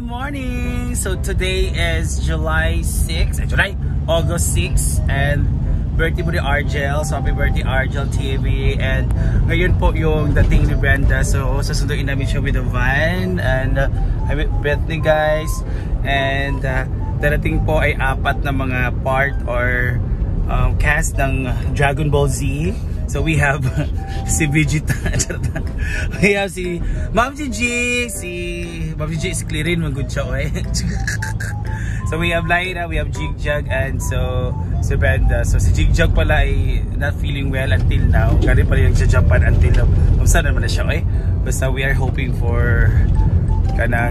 morning! So today is August 6 and birthday po ni Argel. So happy birthday Argel TV. And ngayon po yung dating ni Brenda. So sasunduin namin siya with a van. And happy birthday guys. And darating po ay 4 na mga part or cast ng Dragon Ball Z. So we have si Vegeta, we have si Ma'am Gigi, Ma'am Gigi is clearing, mag-good siya eh. So we have Lyra, we have Jigjag, and so si Brenda. So si Jigjag pala ay not feeling well until now. Galing pala yung sa Japan until now. Sana naman na siya eh. Basta we are hoping for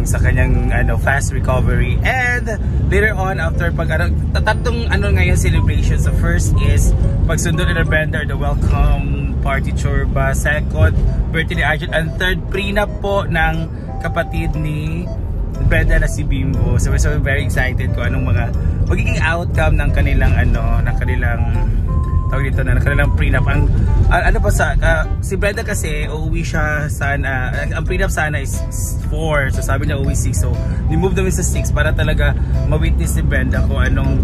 sa kanyang fast recovery. And later on after tatlong ngayon celebrations. The first is pagsundo ni Brenda, the welcome party churba. Second, birthday ni Arjun. And third, prenup po ng kapatid ni Brenda na si Bimbo. So we're very excited kung anong mga magiging outcome ng kanilang tawag dito na kanilang prenup. Ang si Brenda kasi uuwi siya sana, ang prenup sana is 4, so sabi niya uuwi 6, so ni-move namin sa 6 para talaga ma-witness si Brenda kung anong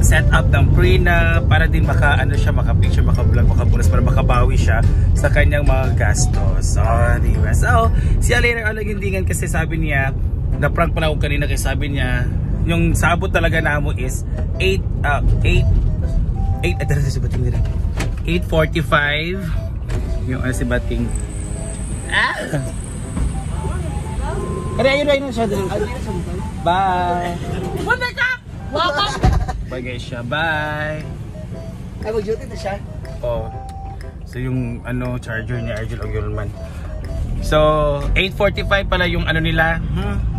setup ng prenup, para din maka-picture, maka-vlog, maka-bonus, para makabawi siya sa kanyang mga gastos. So diba? So siya later on nagindingan kasi sabi niya, na-prank pala ako kanina kasi sabi niya yung sabot talaga namo is 8:45 yung si Bating. Ayun na siya. Bye. Bye guys siya. Bye. Ay, mag-duty na siya? Oh. So yung charger ni Arjel Ogulman. So 8:45 pala yung nila,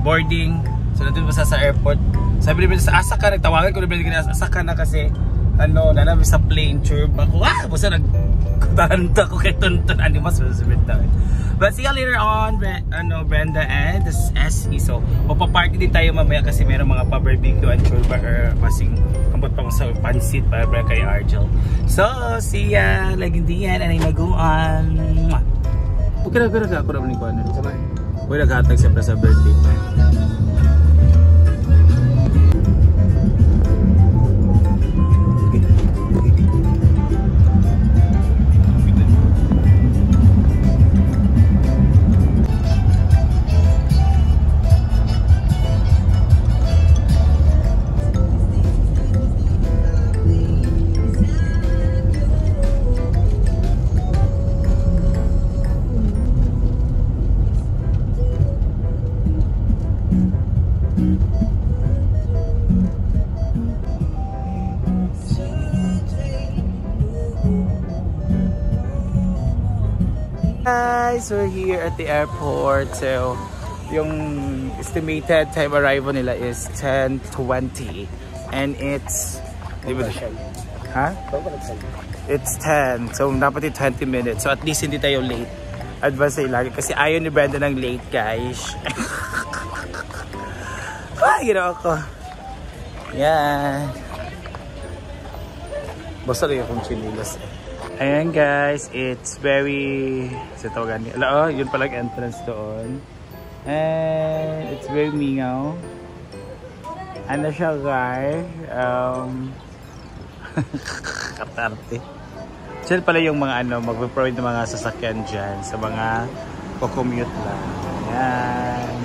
boarding. So nandun pa sa airport. Sabi nila sa Asaka, nagtawagan ko nila Asaka na kasi nalabi sa plane tour ako. Basta nagkutanta ko kay Tonton Animas sa benta. But see you later on, Brenda and this SE. So mapaparty din tayo mamaya kasi meron mga pa-barbecue and churba or masing ambot pa sa pansit para kay Argel. So see ya, laging diyan and naguan. Okay na ako naman ko sabay. Uy, naghatag siyempre sa birthday pa. Guys, we're here at the airport. So yung estimated time arrival nila is 10:20 and it's it's 10, so dapat 20 minutes, so at least hindi tayo late. Advance tayo lagi kasi ayaw ni Brenda ng late guys. Ginawa ko yan, basta lang yung chinilas eh. Ayan guys, it's very yun palang entrance doon. And it's very mingaw. Siya guys, katarte. Diyan pala yung mga mag-provide ng mga sasakyan dyan sa mga co-commute lang. Ayan.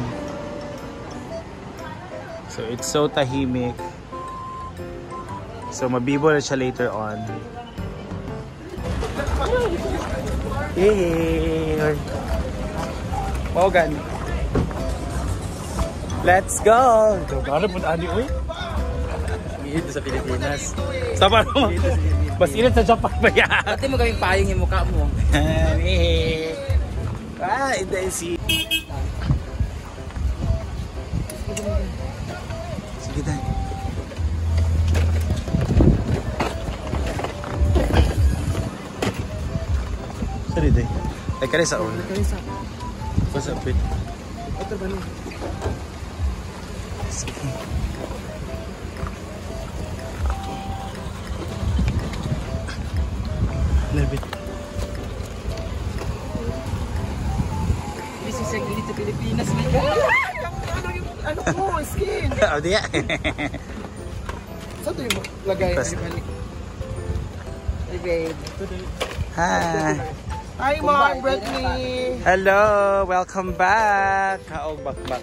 So it's so tahimik. So mabibo na siya later on. Hey, Morgan, let's go. Gano'n po ani uy? Dito sa Pilipinas. Sama mo. Mas init sa Japan ba yan? Pati mo gawing payong yung mukha mo. Hindi si. Sige tayo. Sorry day. Nagkari sa on. What's up with? Ito ba niya? Sige. Labit. This is a gilid sa Pilipinas. Ano Oh, diya. Saan ito yung lagay? Okay. Hi. Hi, Mark Britney. Hello, welcome back. Kaog bakbak.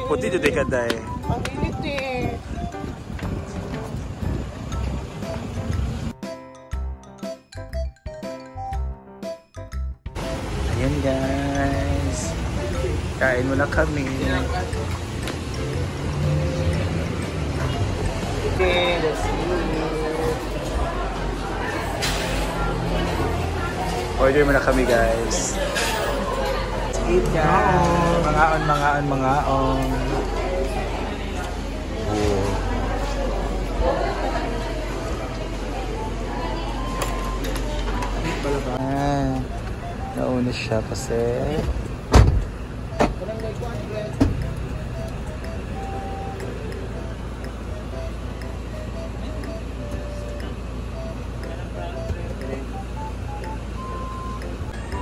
Puti dito ka dahil. Ang init eh. Ayan guys. Kain muna kami. Okay, let's see. Order muna kami guys. Eat guys. Mangaon. Oh. Ah, nauna siya kasi.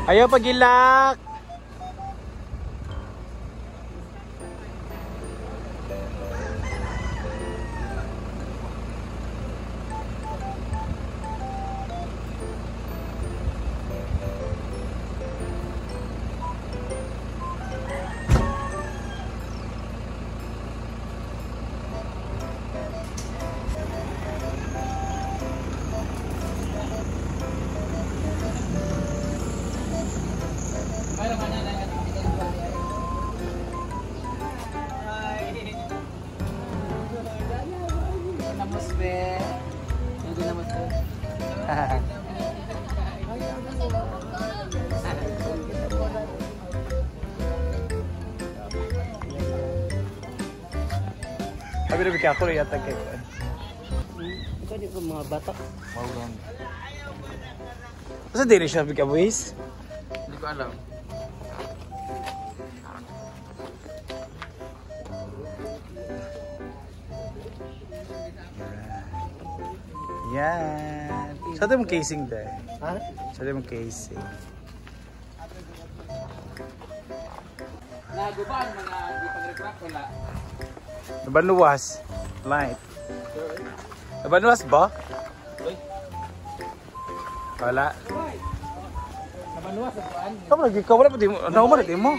Ayaw pagilak. Sabi na bigyan ako rin yata kayo. Ito di ko mga bata. Wow lang. Masa diri siya bigyan boys? Hindi ko alam. Yan. Sa ito mong casing dahil. Ha? Sa ito mong casing. Nagubaan mga di pag-recraft wala. Nabanuwas. Light. Nabanuwas ba? Wala. Nabanuwas sa kuan. Kamu lagi kau wala pati mo. Ano mo natin mo?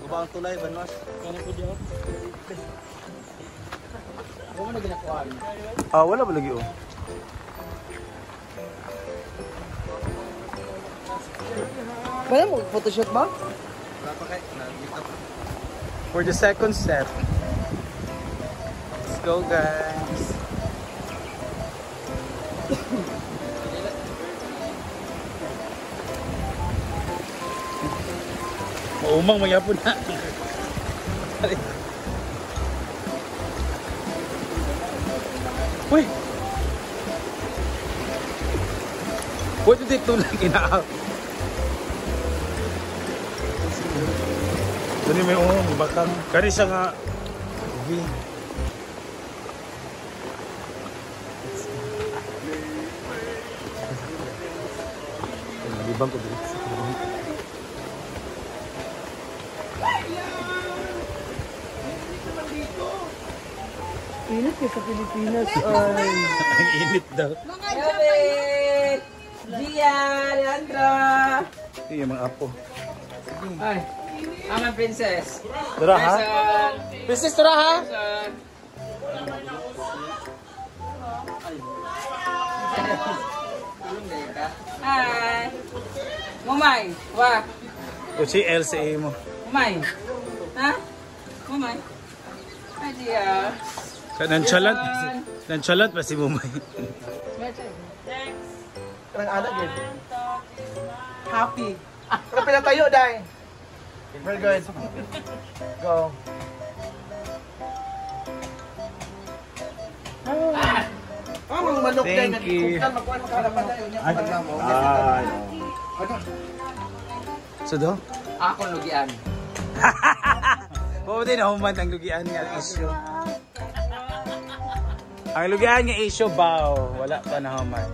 Gubaan tulay banuwas. Kano ko diyo? Ako man ginakuan. Ah, wala ba lagi oh. Wala mo photoshoot ba? For the second set. Let's go guys. Maumang mayapon na. Uy! Pwede dito lang inaap. Dali may bakang. Kani siya nga. Okay. Nalibang ko dito. Init ka sa Pilipinas ay. Ang init daw. David! Gia! Leandra! Ito yung mga apo. Ay, ang princess. Tara ha? Princess, tara ha? Hi! Mumay! Wah! O si LCA mo. Mumay! Ha? Mumay! Hi, Gia! Nonchalant pa si Mumay. Parang anak yun. Happy. Pero pinatayo, Day. Very good. Go. Mga manok Day. Thank you. So do? Ako lugian. Oo din, nahuman ang lugian nga issue. Ang lugian nga issue, baw. Wala pa nahuman.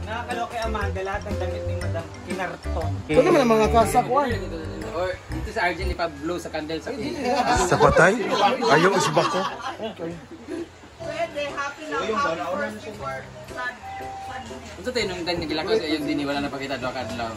Nakakaloke ang mga lahat ng damit ni Madam Kinarton. Ito naman ang mga kasakwan. Or dito sa Argel ipa-blow sa candle sa Sa patay? Ayaw, usba ko. Pwede, happy na happy before sun. Unsa tayo nung time nagilakaw sa iyo din wala na pakita do kadlaw.